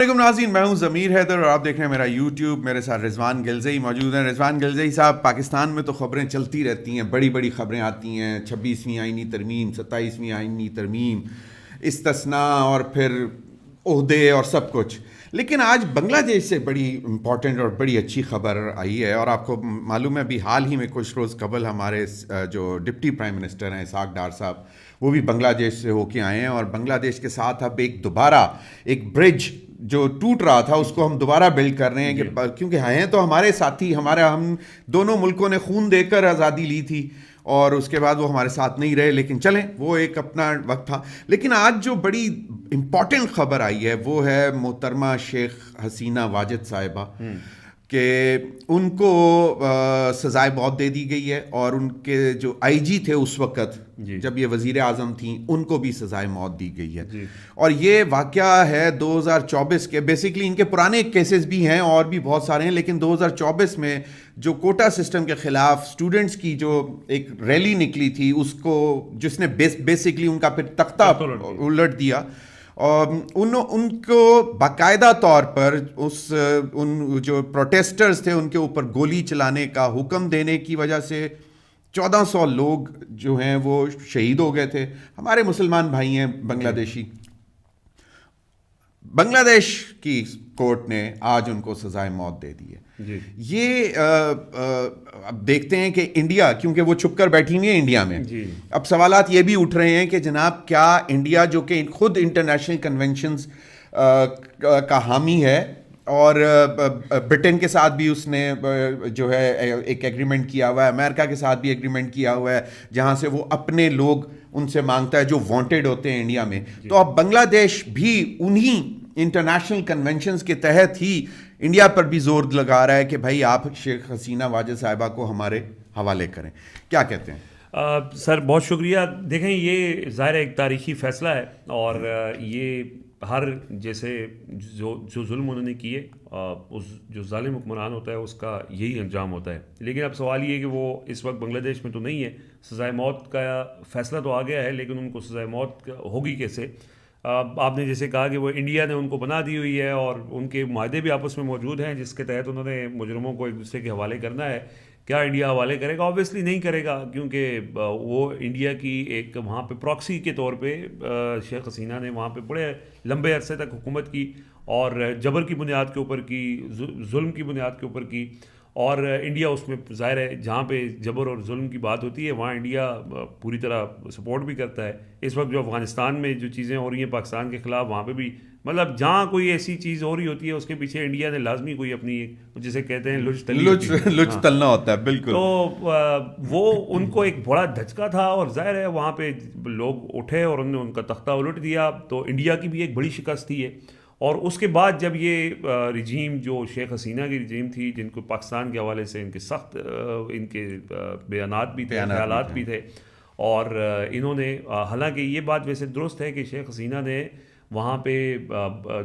وعلیکم ناظرین، میں ہوں ضمیر حیدر اور آپ دیکھ رہے ہیں میرا یوٹیوب. میرے ساتھ رضوان گلزئی موجود ہیں. رضوان گلزئی صاحب، پاکستان میں تو خبریں چلتی رہتی ہیں، بڑی بڑی خبریں آتی ہیں، 26ویں آئینی ترمیم، 27ویں آئینی ترمیم، استثناء اور پھر عہدے اور سب کچھ. لیکن آج بنگلہ دیش سے بڑی امپورٹنٹ اور بڑی اچھی خبر آئی ہے، اور آپ کو معلوم ہے ابھی حال ہی میں کچھ روز قبل ہمارے جو ڈپٹی پرائم منسٹر ہیں اسحاق ڈار صاحب، وہ بھی بنگلہ دیش سے ہو کے آئے ہیں. اور بنگلہ دیش کے ساتھ اب دوبارہ ایک برج جو ٹوٹ رہا تھا اس کو ہم دوبارہ بلڈ کر رہے ہیں، کہ کیونکہ ہیں تو ہمارے ساتھی، ہم دونوں ملکوں نے خون دے کر آزادی لی تھی اور اس کے بعد وہ ہمارے ساتھ نہیں رہے، لیکن چلیں وہ ایک اپنا وقت تھا. لیکن آج جو بڑی امپورٹنٹ خبر آئی ہے وہ ہے محترمہ شیخ حسینہ واجد صاحبہ، کہ ان کو سزائے موت دے دی گئی ہے، اور ان کے جو آئی جی تھے اس وقت جب یہ وزیر اعظم تھیں ان کو بھی سزائے موت دی گئی ہے. اور یہ واقعہ ہے 2024 کے. بیسیکلی ان کے پرانے کیسز بھی ہیں اور بھی بہت سارے ہیں، لیکن 2024 میں جو کوٹا سسٹم کے خلاف اسٹوڈنٹس کی جو ایک ریلی نکلی تھی، اس کو جس نے بیسیکلی ان کا پھر تختہ الٹ دیا، اور ان کو باقاعدہ طور پر ان جو پروٹیسٹرز تھے ان کے اوپر گولی چلانے کا حکم دینے کی وجہ سے 1400 لوگ جو ہیں وہ شہید ہو گئے تھے. ہمارے مسلمان بھائی ہیں بنگلہ دیشی. بنگلہ دیش کی کورٹ نے آج ان کو سزائے موت دے دی ہے. یہ اب دیکھتے ہیں کہ انڈیا، کیونکہ وہ چھپ کر بیٹھی نہیں ہے انڈیا میں، اب سوالات یہ بھی اٹھ رہے ہیں کہ جناب کیا انڈیا جو کہ خود انٹرنیشنل کنونشنز کا حامی ہے، اور برٹن کے ساتھ بھی اس نے جو ہے ایک ایگریمنٹ کیا ہوا ہے، امریکہ کے ساتھ بھی ایگریمنٹ کیا ہوا ہے جہاں سے وہ اپنے لوگ ان سے مانگتا ہے جو وانٹیڈ ہوتے ہیں انڈیا میں، تو اب بنگلہ دیش بھی انہی انٹرنیشنل کنونشنز کے تحت ہی انڈیا پر بھی زور لگا رہا ہے کہ بھائی آپ شیخ حسینہ واجد صاحبہ کو ہمارے حوالے کریں. کیا کہتے ہیں؟ سر بہت شکریہ. دیکھیں یہ ظاہر ایک تاریخی فیصلہ ہے، اور یہ ہر جیسے جو ظلم انہوں نے کیے، اس جو ظالم حکمران ہوتا ہے اس کا یہی انجام ہوتا ہے. لیکن اب سوال یہ ہے کہ وہ اس وقت بنگلہ دیش میں تو نہیں ہے، سزائے موت کا فیصلہ تو آ گیا ہے، لیکن ان کو سزائے موت ہوگی کیسے؟ آپ نے جیسے کہا کہ وہ انڈیا نے ان کو بنا دی ہوئی ہے، اور ان کے معاہدے بھی آپس میں موجود ہیں جس کے تحت انہوں نے مجرموں کو ایک دوسرے کے حوالے کرنا ہے. کیا انڈیا حوالے کرے گا؟ آبویسلی نہیں کرے گا، کیونکہ وہ انڈیا کی ایک وہاں پہ پراکسی کے طور پہ شیخ حسینہ نے وہاں پہ بڑے لمبے عرصے تک حکومت کی، اور جبر کی بنیاد کے اوپر کی، ظلم کی بنیاد کے اوپر کی. اور انڈیا اس میں ظاہر ہے جہاں پہ جبر اور ظلم کی بات ہوتی ہے وہاں انڈیا پوری طرح سپورٹ بھی کرتا ہے. اس وقت جو افغانستان میں جو چیزیں ہو رہی ہیں پاکستان کے خلاف، وہاں پہ بھی مطلب جہاں کوئی ایسی چیز ہو رہی ہوتی ہے اس کے پیچھے انڈیا نے لازمی کوئی اپنی جسے کہتے ہیں لچ تلنا ہوتا ہے. بالکل. تو وہ ان کو ایک بڑا دھچکا تھا، اور ظاہر ہے وہاں پہ لوگ اٹھے اور انہوں نے ان کا تختہ الٹ دیا، تو انڈیا کی بھی ایک بڑی شکست تھی ہے. اور اس کے بعد جب یہ رجیم جو شیخ حسینہ کی رجیم تھی، جن کو پاکستان کے حوالے سے ان کے سخت ان کے بیانات بھی تھے، خیالات بھی تھے، اور انہوں نے حالانکہ یہ بات ویسے درست ہے کہ شیخ حسینہ نے وہاں پہ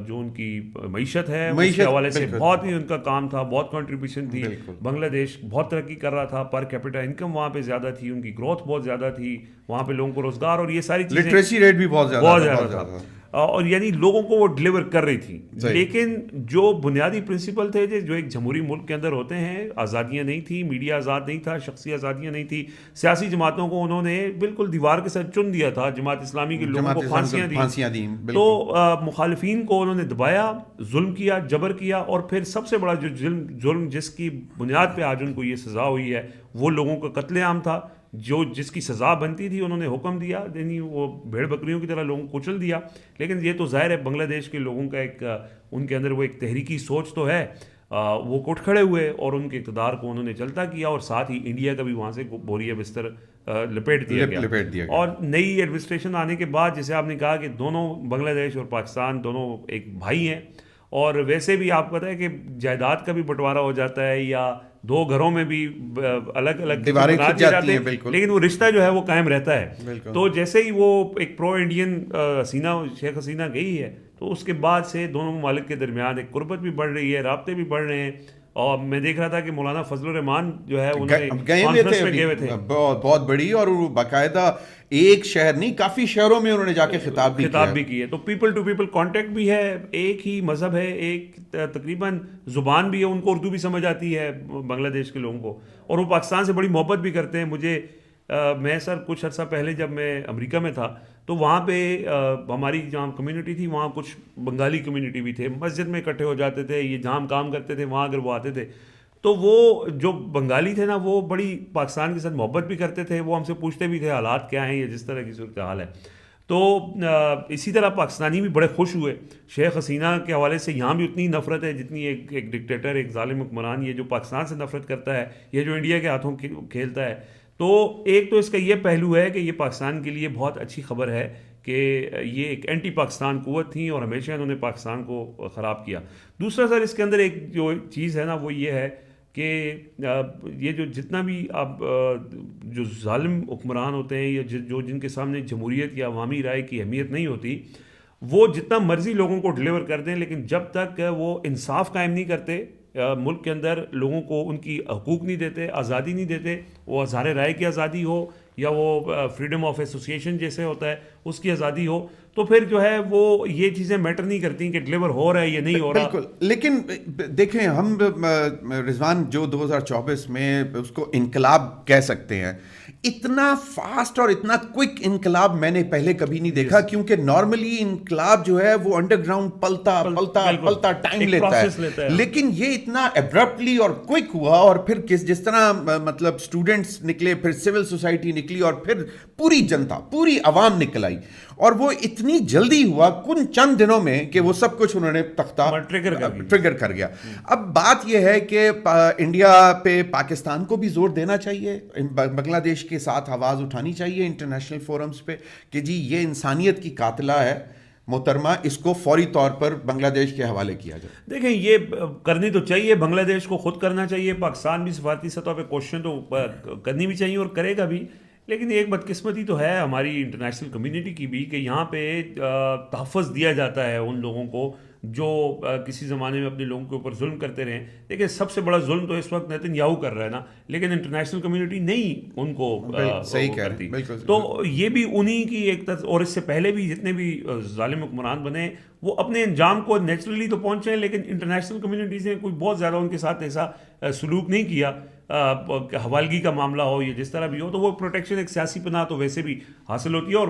جو ان کی معیشت ہے اس کے حوالے سے بہت ہی ان کا کام تھا، بہت کنٹریبیوشن تھی. بنگلہ دیش بہت ترقی کر رہا تھا، پر کیپٹا انکم وہاں پہ زیادہ تھی، ان کی گروتھ بہت زیادہ تھی، وہاں پہ لوگوں کو روزگار اور یہ ساری چیزیں، لٹریسی ریٹ بھی بہت زیادہ تھا، اور یعنی لوگوں کو وہ ڈلیور کر رہی تھی. لیکن جو بنیادی پرنسپل تھے جو ایک جمہوری ملک کے اندر ہوتے ہیں، آزادیاں نہیں تھی، میڈیا آزاد نہیں تھا، شخصی آزادیاں نہیں تھی، سیاسی جماعتوں کو انہوں نے بالکل دیوار کے ساتھ چن دیا تھا، جماعت اسلامی کے لوگوں کو پھانسیاں دی، تو مخالفین کو انہوں نے دبایا، ظلم کیا، جبر کیا. اور پھر سب سے بڑا جو ظلم جس کی بنیاد پہ آج ان کو یہ سزا ہوئی ہے وہ لوگوں کا قتل عام تھا. جس کی سزا بنتی تھی انہوں نے حکم دیا، یعنی وہ بھیڑ بکریوں کی طرح لوگوں کو کچل دیا. لیکن یہ تو ظاہر ہے بنگلہ دیش کے لوگوں کا ایک ان کے اندر وہ ایک تحریکی سوچ تو ہے، وہ اٹھ کھڑے ہوئے اور ان کے اقتدار کو انہوں نے چلتا کیا، اور ساتھ ہی انڈیا کا بھی وہاں سے بوریا بستر لپیٹ دیا گیا. اور نئی ایڈمنسٹریشن آنے کے بعد جیسے آپ نے کہا کہ دونوں بنگلہ دیش اور پاکستان دونوں ایک بھائی ہیں، اور ویسے بھی آپ کو پتہ ہے کہ جائیداد کا بھی بٹوارا ہو جاتا ہے، یا دو گھروں میں بھی الگ الگ دیواریں کھنچ جاتی ہیں، لیکن وہ رشتہ جو ہے وہ قائم رہتا ہے. تو جیسے ہی وہ ایک پرو انڈین شیخ حسینہ گئی ہے، تو اس کے بعد سے دونوں ممالک کے درمیان ایک قربت بھی بڑھ رہی ہے، رابطے بھی بڑھ رہے ہیں. اور میں دیکھ رہا تھا کہ مولانا فضل الرحمان جو ہے انہوں نے گئے ہوئے تھے بہت بڑی, اور باقاعدہ ایک شہر نہیں کافی شہروں میں انہوں نے جا کے خطاب بھی کیے. تو پیپل ٹو پیپل کانٹیکٹ بھی ہے, ایک ہی مذہب ہے, ایک تقریباً زبان بھی ہے, ان کو اردو بھی سمجھ آتی ہے بنگلہ دیش کے لوگوں کو, اور وہ پاکستان سے بڑی محبت بھی کرتے ہیں. مجھے میں سر کچھ عرصہ پہلے جب میں امریکہ میں تھا تو وہاں پہ ہماری جہاں کمیونٹی تھی وہاں کچھ بنگالی کمیونٹی بھی تھے, مسجد میں اکٹھے ہو جاتے تھے, یہ جہاں ہم کام کرتے تھے وہاں اگر وہ آتے تھے تو وہ جو بنگالی تھے نا وہ بڑی پاکستان کے ساتھ محبت بھی کرتے تھے, وہ ہم سے پوچھتے بھی تھے حالات کیا ہیں یا جس طرح کی صورتحال ہے. تو اسی طرح پاکستانی بھی بڑے خوش ہوئے. شیخ حسینہ کے حوالے سے یہاں بھی اتنی نفرت ہے جتنی ایک ڈکٹیٹر, ایک ظالم حکمران یہ جو پاکستان سے نفرت کرتا ہے, یہ جو انڈیا کے ہاتھوں کھیلتا ہے. تو ایک تو اس کا یہ پہلو ہے کہ یہ پاکستان کے لیے بہت اچھی خبر ہے کہ یہ ایک اینٹی پاکستان قوت تھیں اور ہمیشہ انہوں نے پاکستان کو خراب کیا. دوسرا سر اس کے اندر ایک جو چیز ہے نا وہ یہ ہے کہ یہ جو جتنا بھی اب جو ظالم حکمران ہوتے ہیں یا جو جن کے سامنے جمہوریت یا عوامی رائے کی اہمیت نہیں ہوتی, وہ جتنا مرضی لوگوں کو ڈلیور کر دیں, لیکن جب تک وہ انصاف قائم نہیں کرتے ملک کے اندر, لوگوں کو ان کی حقوق نہیں دیتے, آزادی نہیں دیتے, وہ اظہار رائے کی آزادی ہو یا وہ فریڈم آف ایسوسیشن جیسے ہوتا ہے اس کی آزادی ہو, تو پھر جو ہے وہ یہ چیزیں میٹر نہیں کرتی کہ ڈلیور ہو رہا ہے یا نہیں ہو رہا. بالکل. لیکن دیکھیں ہم رضوان جو 2024 میں اس کو انقلاب کہہ سکتے ہیں, اتنا فاسٹ اور اتنا کوئک انقلاب میں نے پہلے کبھی نہیں دیکھا, کیونکہ نارملی انقلاب جو ہے وہ انڈر گراؤنڈ پلتا ٹائم لیتا ہے, لیکن یہ اتنا ایبرپٹلی اور کوئک ہوا. اور پھر جس طرح مطلب اسٹوڈنٹس نکلے, پھر سول سوسائٹی نکلی, اور پھر پوری جنتا, پوری عوام نکل آئی, اور وہ اتنی جلدی ہوا کن چند دنوں میں کہ وہ سب کچھ انہوں نے تختہ ٹریگر کر گیا. اب بات یہ ہے کہ انڈیا پہ پاکستان کو بھی زور دینا چاہیے, بنگلہ دیش کے ساتھ آواز اٹھانی چاہیے انٹرنیشنل فورمز پہ کہ جی یہ انسانیت کی قاتلہ ہے محترمہ, اس کو فوری طور پر بنگلہ دیش کے حوالے کیا جائے. دیکھیں یہ کرنی تو چاہیے, بنگلہ دیش کو خود کرنا چاہیے, پاکستان بھی سفارتی سطح پہ کوششیں تو کرنی بھی چاہیے اور کرے گا بھی. لیکن ایک بدقسمتی تو ہے ہماری انٹرنیشنل کمیونٹی کی بھی کہ یہاں پہ تحفظ دیا جاتا ہے ان لوگوں کو جو کسی زمانے میں اپنے لوگوں کے اوپر ظلم کرتے رہے. دیکھیں سب سے بڑا ظلم تو اس وقت نیتن یاہو کر رہا ہے نا, لیکن انٹرنیشنل کمیونٹی نہیں ان کو صحیح کرتی. تو یہ بھی انہی کی ایک اور اس سے پہلے بھی جتنے بھی ظالم حکمران بنے وہ اپنے انجام کو نیچرلی تو پہنچے ہیں, لیکن انٹرنیشنل کمیونٹیز نے کوئی بہت زیادہ ان کے ساتھ ایسا سلوک نہیں کیا, حوالگی کا معاملہ ہو یا جس طرح بھی ہو, تو وہ پروٹیکشن ایک سیاسی پناہ تو ویسے بھی حاصل ہوتی ہے. اور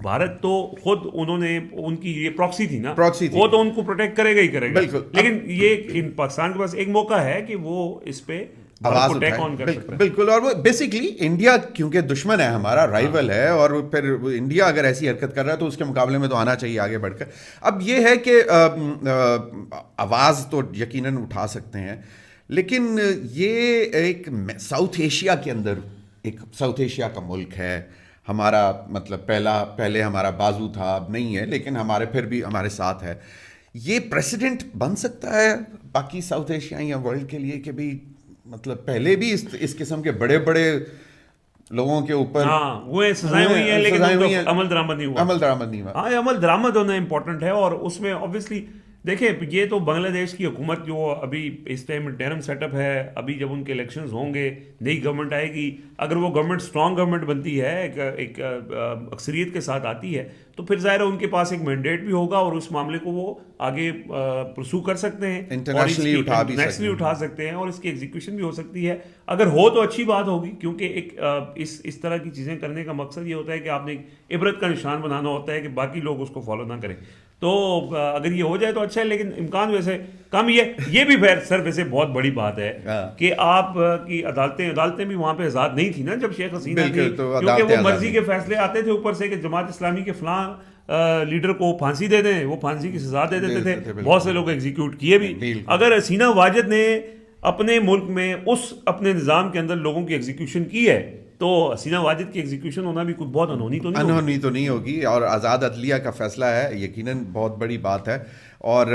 بھارت تو خود انہوں نے ان کی یہ پراکسی تھی نا, وہ تو ان کو پروٹیکٹ کرے گا ہی کرے گا. لیکن یہ پاکستان کے پاس ایک موقع ہے کہ وہ اس پہ آواز اٹھائے. بالکل. اور وہ بیسکلی انڈیا کیونکہ دشمن ہے ہمارا, رائیول ہے, اور پھر انڈیا اگر ایسی حرکت کر رہا ہے تو اس کے مقابلے میں تو آنا چاہیے آگے بڑھ کر. اب یہ ہے کہ آواز تو یقیناً اٹھا سکتے ہیں, لیکن یہ ایک ساؤتھ ایشیا کے اندر, ایک ساؤتھ ایشیا کا ملک ہے ہمارا, مطلب پہلے ہمارا بازو تھا, اب نہیں ہے, لیکن ہمارے پھر بھی ہمارے ساتھ ہے. یہ پریسیڈنٹ بن سکتا ہے باقی ساؤتھ ایشیا یا ورلڈ کے لیے کہ بھی مطلب پہلے بھی اس قسم کے بڑے بڑے لوگوں کے اوپر وہ سزائیں ہوئی ہیں لیکن عمل درآمد نہیں ہوا. ہاں عمل درآمد ہونا امپورٹنٹ ہے, اور اس میں اوبویسلی دیکھیں یہ تو بنگلہ دیش کی حکومت جو ابھی اس ٹائم انٹرم سیٹ اپ ہے, ابھی جب ان کے الیکشنز ہوں گے, نئی گورنمنٹ آئے گی, اگر وہ گورنمنٹ اسٹرانگ گورنمنٹ بنتی ہے, ایک اکثریت کے ساتھ آتی ہے, تو پھر ظاہر ہے ان کے پاس ایک مینڈیٹ بھی ہوگا اور اس معاملے کو وہ آگے پرسو کر سکتے ہیں, انٹرنیشنلی اٹھا سکتے ہیں, اور اس کی ایگزیکیوشن بھی ہو سکتی ہے. اگر ہو تو اچھی بات ہوگی, کیونکہ ایک اس طرح کی چیزیں کرنے کا مقصد یہ ہوتا ہے کہ آپ نے ایک عبرت کا نشان بنانا ہوتا ہے کہ باقی لوگ اس کو فالو نہ کریں. تو اگر یہ ہو جائے تو اچھا ہے, لیکن امکان ویسے کم ہی ہے. یہ بھی سر ویسے بہت بڑی بات ہے کہ آپ کی عدالتیں بھی وہاں پہ آزاد نہیں تھی نا جب شیخ حسینہ تھی, کیونکہ وہ مرضی کے فیصلے آتے تھے اوپر سے کہ جماعت اسلامی کے فلاں لیڈر کو پھانسی دے دیں, وہ پھانسی کی سزا دے دیتے تھے. بہت سے لوگ ایگزیکیوٹ کیے بھی. اگر حسینہ واجد نے اپنے ملک میں اس اپنے نظام کے اندر لوگوں کی ایگزیکیوشن کی ہے تو حسینہ واجد کی ایگزیکیوشن ہونا بھی کچھ بہت انہونی تو نہیں ہوگی. اور آزاد عدلیہ کا فیصلہ ہے, یقیناً بہت بڑی بات ہے. اور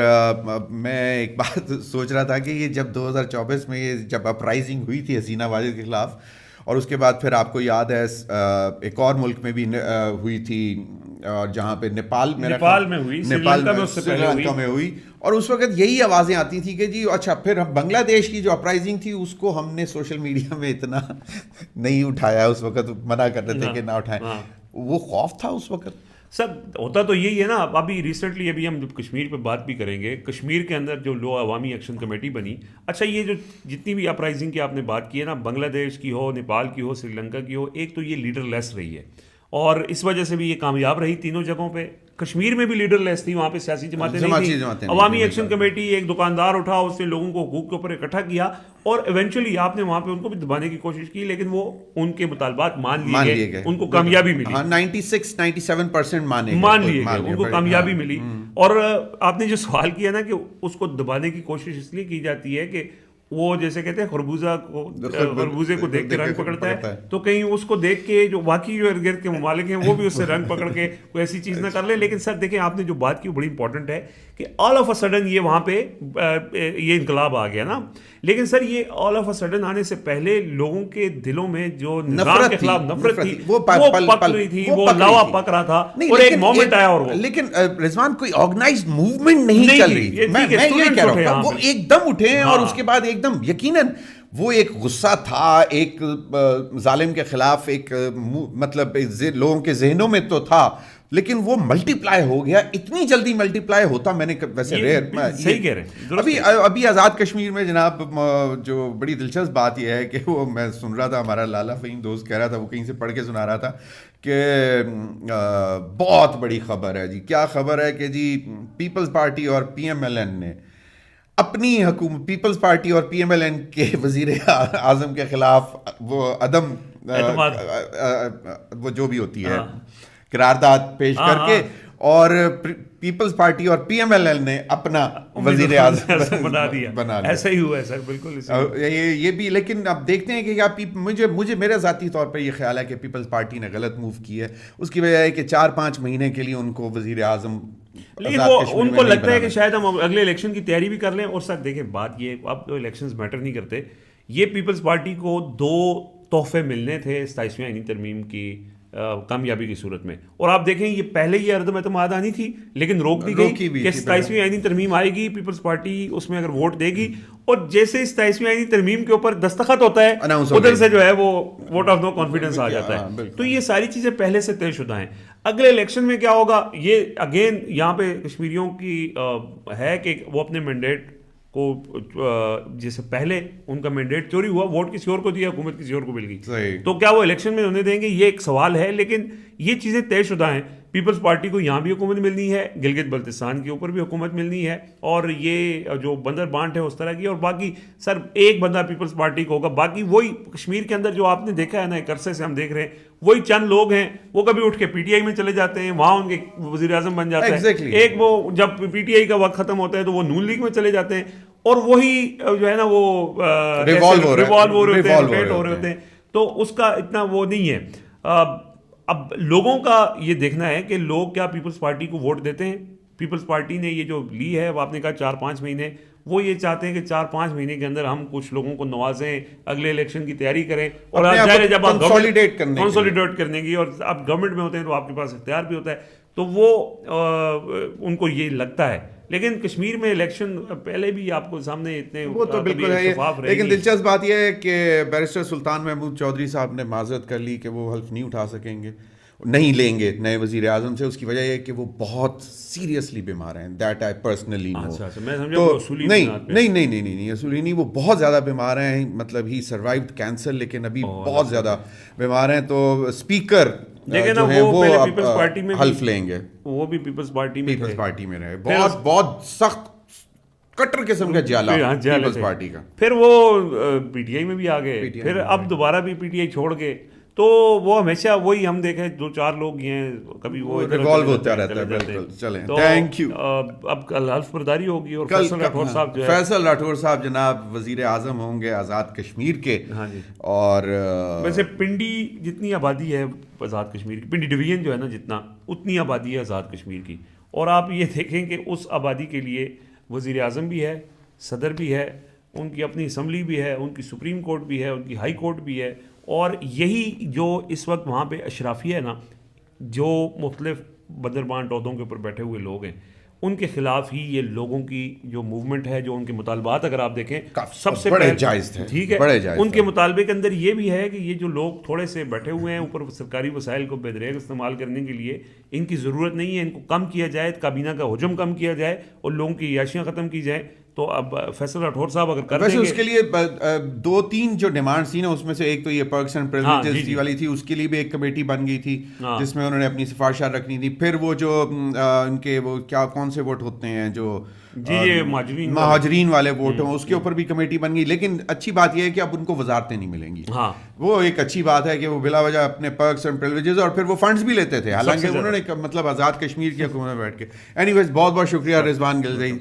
میں ایک بات سوچ رہا تھا کہ یہ جب 2024 میں یہ جب اپرائزنگ ہوئی تھی حسینہ واجد کے خلاف, اور اس کے بعد پھر آپ کو یاد ہے ایک اور ملک میں بھی ہوئی تھی جہاں پہ نیپال میں ہوئی، سری لنکا میں ہوئی، اور اس وقت یہی آوازیں آتی تھیں کہ جی اچھا پھر بنگلہ دیش کی جو اپرائزنگ تھی اس کو ہم نے سوشل میڈیا میں اتنا نہیں اٹھایا، اس وقت منع کرتے تھے کہ نہ اٹھائیں، وہ خوف تھا اس وقت. سر ہوتا تو یہی ہے نا. ابھی ریسنٹلی ابھی ہم جب کشمیر پہ بات بھی کریں گے، کشمیر کے اندر جو لو عوامی ایکشن کمیٹی بنی، اچھا یہ جو جتنی بھی اپرائزنگ کی آپ نے بات کی ہے نا، بنگلہ دیش کی ہو، نیپال کی ہو، سری لنکا کی ہو، ایک تو یہ لیڈر لیس رہی ہے اور اس وجہ سے بھی یہ کامیاب رہی تینوں جگہوں پہ. کشمیر میں بھی لیڈر لیس تھی، وہاں پہ سیاسی جماعتیں نہیں تھیں. عوامی ایکشن کمیٹی ایک دکاندار اٹھا، اس نے لوگوں کو حقوق کے اوپر اکٹھا کیا اور ایونچولی آپ نے وہاں پہ ان کو بھی دبانے کی کوشش کی، لیکن وہ ان کے مطالبات مان لیے گئے، ان کو کامیابی ملی. 96-97% مان لیے گئے، ان کو کامیابی ملی. اور آپ نے جو سوال کیا نا کہ اس کو دبانے کی کوشش اس لیے کی جاتی ہے کہ وہ جیسے کہتے ہیں خربوزے کو دیکھ کے رنگ پکڑتا ہے، تو کہیں اس کو دیکھ کے جو باقی جو ارد گرد کے ممالک ہیں وہ بھی اس سے رنگ پکڑ کے کوئی ایسی چیز نہ کر لیں. لیکن سر دیکھیں آپ نے جو بات کی وہ بڑی امپورٹنٹ ہے کہ آل آف اے سڈن یہ وہاں پہ یہ انقلاب آ گیا نا. لیکن سر یہ آل آف اے سڈن آنے سے پہلے لوگوں کے دلوں میں جو نظام کے خلاف نفرت تھی وہ پک رہی تھی، وہ لاوا پک رہا تھا، اور ایک مومنٹ آیا. اور لیکن رضوان کوئی آرگنائزڈ موومنٹ نہیں چل رہی. میں یہ کہہ رہا ہوں وہ ایک دم اٹھے ہیں اور اس کے بعد ایک دم یقیناً وہ ایک غصہ تھا ایک ظالم کے خلاف، ایک مطلب لوگوں کے ذہنوں میں تو تھا، لیکن وہ ملٹی پلائی ہو گیا. اتنی جلدی ملٹی پلائی ہوتا میں نے ویسے صحیح کہہ رہے ہیں. ابھی آزاد کشمیر میں جناب جو بڑی دلچسپ بات یہ ہے کہ وہ میں سن رہا تھا، ہمارا لالا فہیم دوست کہہ رہا تھا، وہ کہیں سے پڑھ کے سنا رہا تھا کہ بہت بڑی خبر ہے جی. کیا خبر ہے کہ جی پیپلز پارٹی اور پی ایم ایل این نے اپنی حکومت، پیپلز پارٹی اور پی ایم ایل این کے وزیر اعظم کے خلاف وہ عدم وہ جو بھی ہوتی ہے قرارداد پیش کر کے، اور پیپلز پارٹی اور پی ایم ایل این نے اپنا وزیر اعظم بنا دیا. ایسا ہی ہوا ہے سر، بالکل یہ بھی. لیکن اب دیکھتے ہیں کہ مجھے میرے ذاتی طور پر یہ خیال ہے کہ پیپلز پارٹی نے غلط موو کی ہے. اس کی وجہ ہے کہ 4-5 مہینے کے لیے ان کو وزیر اعظم، لیکن وہ ان کو لگتا ہے کہ شاید ہم اگلے الیکشن کی تیاری بھی کر لیں. اور سر دیکھیں بات یہ، اب تو الیکشنز میٹر نہیں کرتے. یہ پیپلز پارٹی کو 2 تحفے ملنے تھے 27ویں آئینی ترمیم کی کامیابی کی صورت میں، اور آپ دیکھیں یہ پہلے یہ عدم اعتماد آنی تھی لیکن روک دی گئی کہ 27ویں آئینی ترمیم آئے گی، پیپلز پارٹی اس میں اگر ووٹ دے گی، اور جیسے 27ویں آئینی ترمیم کے اوپر دستخط ہوتا ہے ادھر سے جو ہے وہ ووٹ آف نو کانفیڈنس آ جاتا ہے. تو یہ ساری چیزیں پہلے سے طے شدہ ہیں. اگلے الیکشن میں کیا ہوگا یہ اگین یہاں پہ کشمیریوں کی ہے کہ وہ اپنے مینڈیٹ کو، جیسے پہلے ان کا مینڈیٹ چوری ہوا، ووٹ کسی اور کو دیا، حکومت کسی اور کو مل گئی، تو کیا وہ الیکشن میں انہیں دیں گے، یہ ایک سوال ہے. لیکن یہ چیزیں طے شدہ ہیں. پیپلز پارٹی کو یہاں بھی حکومت ملنی ہے، گلگت بلتستان کے اوپر بھی حکومت ملنی ہے، اور یہ جو بندر بانٹ ہے اس طرح کی. اور باقی سر ایک بندہ پیپلز پارٹی کو ہوگا، باقی وہی کشمیر کے اندر جو آپ نے دیکھا ہے نا ایک عرصے سے ہم دیکھ رہے ہیں، وہی چند لوگ ہیں، وہ کبھی اٹھ کے پی ٹی آئی میں چلے جاتے ہیں، وہاں ان کے وزیر اعظم بن جاتے ہیں. ایک وہ جب پی ٹی آئی کا وقت ختم ہوتا ہے تو وہ نون لیگ میں چلے جاتے ہیں، اور وہی جو ہے نا وہ ریوالو ہو رہے ہوتے ہیں. تو اس کا اتنا وہ نہیں ہے. اب لوگوں کا یہ دیکھنا ہے کہ لوگ کیا پیپلز پارٹی کو ووٹ دیتے ہیں. پیپلز پارٹی نے یہ جو لی ہے، وہ آپ نے کہا 4-5 مہینے، وہ یہ چاہتے ہیں کہ 4-5 مہینے کے اندر ہم کچھ لوگوں کو نوازیں، اگلے الیکشن کی تیاری کریں، اور جب آپ کنسولیڈیٹ کرنے کی، اور آپ گورنمنٹ میں ہوتے ہیں تو آپ کے پاس اختیار بھی ہوتا ہے، تو وہ ان کو یہ لگتا ہے. لیکن کشمیر میں الیکشن پہلے بھی آپ کو سامنے اتنے وہ تو بالکل ہے. لیکن دلچسپ بات یہ ہے کہ بیرسٹر سلطان محمود چودھری صاحب نے معذرت کر لی کہ وہ حلف نہیں اٹھا سکیں گے، نہیں لیں گے نئے وزیر اعظم سے. اس کی وجہ یہ ہے کہ وہ بہت سیریسلی بیمار ہیں. That I personally know. نہیں اصولی نہیں، وہ بہت زیادہ بیمار ہیں. مطلب ہی سروائیوڈ کینسر، لیکن ابھی بہت زیادہ بیمار ہیں. تو اسپیکر جو ہیں وہ پیپلز پارٹی میں حلف لیں گے، وہ بھی پیپلز پارٹی میں رہے. بہت سخت کٹر قسم کا جالا پیپلز پارٹی کا. پھر وہ پی ٹی آئی میں بھی آ گئے، پھر اب دوبارہ بھی پی ٹی آئی چھوڑ گئے. تو وہ ہمیشہ وہی ہم دیکھیں 2-4 لوگ ہیں، کبھی وہ ریوالو ہوتا رہتا ہے. بالکل. چلیں تھینک یو. اب کل حلف برداری ہوگی اور فیصل راٹھور صاحب جناب وزیر اعظم ہوں گے آزاد کشمیر کے. ہاں جی. اور ویسے پنڈی جتنی آبادی ہے آزاد کشمیر کی، پنڈی ڈویژن جو ہے نا جتنا، اتنی آبادی ہے آزاد کشمیر کی. اور آپ یہ دیکھیں کہ اس آبادی کے لیے وزیر اعظم بھی ہے، صدر بھی ہے، ان کی اپنی اسمبلی بھی ہے، ان کی سپریم کورٹ بھی ہے، ان کی ہائی کورٹ بھی ہے. اور یہی جو اس وقت وہاں پہ اشرافیہ ہے نا، جو مختلف بدربان عہدوں کے اوپر بیٹھے ہوئے لوگ ہیں ان کے خلاف ہی یہ لوگوں کی جو موومنٹ ہے, جو ان کے مطالبات اگر آپ دیکھیں سب سے بڑے جائز تھے, ٹھیک ہے, ان کے مطالبے کے اندر یہ بھی ہے کہ یہ جو لوگ تھوڑے سے بیٹھے ہوئے ہیں اوپر سرکاری وسائل کو بے استعمال کرنے کے لیے, ان کی ضرورت نہیں ہے, ان کو کم کیا جائے, کابینہ کا حجم کم کیا جائے اور لوگوں کی عیاشیاں ختم کی جائیں. تو اب فیصل راٹھور صاحب اگر کر دیں گے, اس کے لیے 2-3 جو ڈیمانڈس تھی نا, اس میں سے ایک تو یہ پرکس اینڈ پریویلیجز والی تھی, اس کے لیے بھی ایک کمیٹی بن گئی تھی جس میں انہوں نے اپنی سفارشات رکھنی تھی. پھر وہ جو ان کے وہ کیا کون سے ووٹ ہوتے ہیں جو مہاجرین والے ووٹ ہوں, اس کے اوپر بھی کمیٹی بن گئی. لیکن اچھی بات یہ ہے کہ اب ان کو وزارتیں نہیں ملیں گی. وہ ایک اچھی بات ہے کہ وہ بلا وجہ اپنے پرکس اینڈ پریویلیجز, اور پھر وہ فنڈز بھی لیتے تھے, حالانکہ انہوں نے مطلب آزاد کشمیر کی حکومت میں بیٹھ کے. اینی ویز بہت بہت شکریہ رضوان گلزئی.